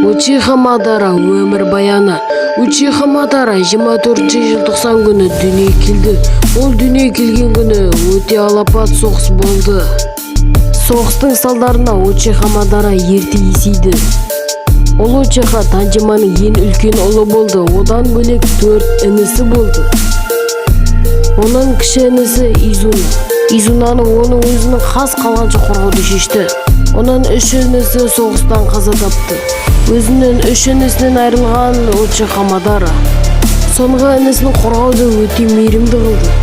Учиха Мадара өмір баяны. Учиха Мадара 24 желтоқсан күні дүние келді. Ол дүние келген күні өте алапат соғыс болды. Соғыстың салдарына Учиха Мадара ерте есейді. Ол Учиха Танжиманың ең үлкен ұлы болды. Одан бөлек 4 інісі болды. Оның кіші інісі Изунаны оның өзінің қас қалғанша қорғауды шешті. Оның 3 інісі соғыстан қаза тапты. Өзінің 3 інісінен айырылған Учиха Мадара соңғы інісін қорғауды өте мейірімді қылды.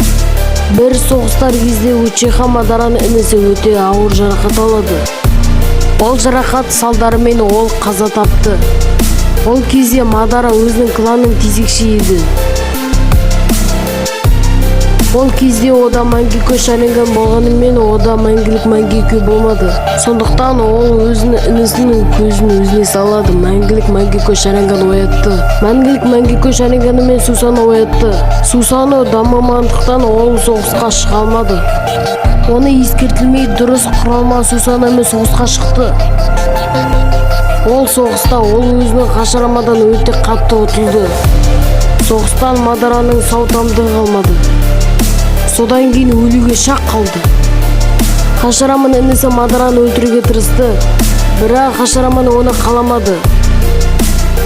Бір соғыстар кезде Учиха Мадараның інісі өте ауыр жарақат алады. Ол жарақат салдарымен ол қаза тапты. Ол кезде Мадара өзінің кланның кезекші еді. Ол кезде ода Мангекё Шариган болғанымен ода мәңгілік Мангекё болмады. Сондықтан ол өзінің інісінің көзін өзіне салады. Мәңгілік Мангекё Шариган оятты. Мәңгілік Мангекё Шариганымен Сусано оятты. Сусано дамымағандықтан ол соғысқа шыға алмады. Оны ескертілмей дұрыс құралма Сусаномен соғысқа шықты. Ол соғыста ол өзінің Хаширамадан өте қатты ұтылды. Соғыстан Мадараның сау тамдығы қалмады. Содан кейін өлуге шақ қалды. Хашираманың інісі Мадараны өлтіруге тырысты, бірақ Хашираманы оны қаламады.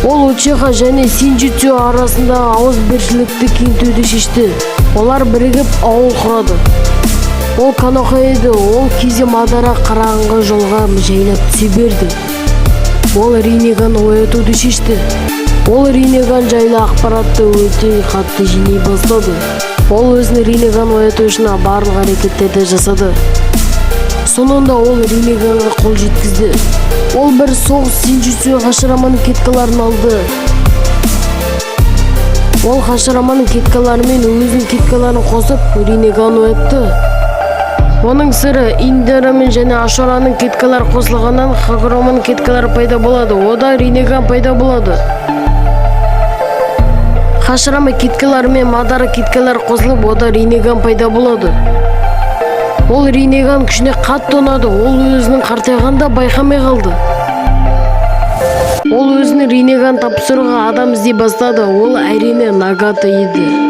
Ол Учиха және Синжитсу арасындағы ауызбіршілікті кеңейтуді шешті. Олар бірігіп ауыл құрады. Ол Каноха еді. Ол кезде Мадара қараңғы жолға жайлап түсе берді. Ол Ринеганы оятуды шешті. Ол Ринеган жайлы ақпаратты өте қатты жинай бастады. Ол өзінің Ринеган ояту үшін барлық әрекеттерді жасады. Сонында ол Ринеганға қол жеткізді. Ол бір соғыс Синжитсу Хашираманың кеткаларын алды. Ол Хашираманың кеткаларымен өзінің кеткаларын қосып Ринеган оятты. Оның сыры Индерамен және Ашораның кеткалары қосылғаннан Хагураманың кеткалары пайда болады. Ода Ринеган пайда болады. Хаширама кеткалары мен Мадара кеткалары қосылып, ода Ринеган пайда болады. Ол Ринеган күшіне қатты ұнады. Ол өзінің қартайғанда байқамай қалды. Ол өзінің Ринеган тапсыруға адам іздей бастады. Ол әрине Нагата еді.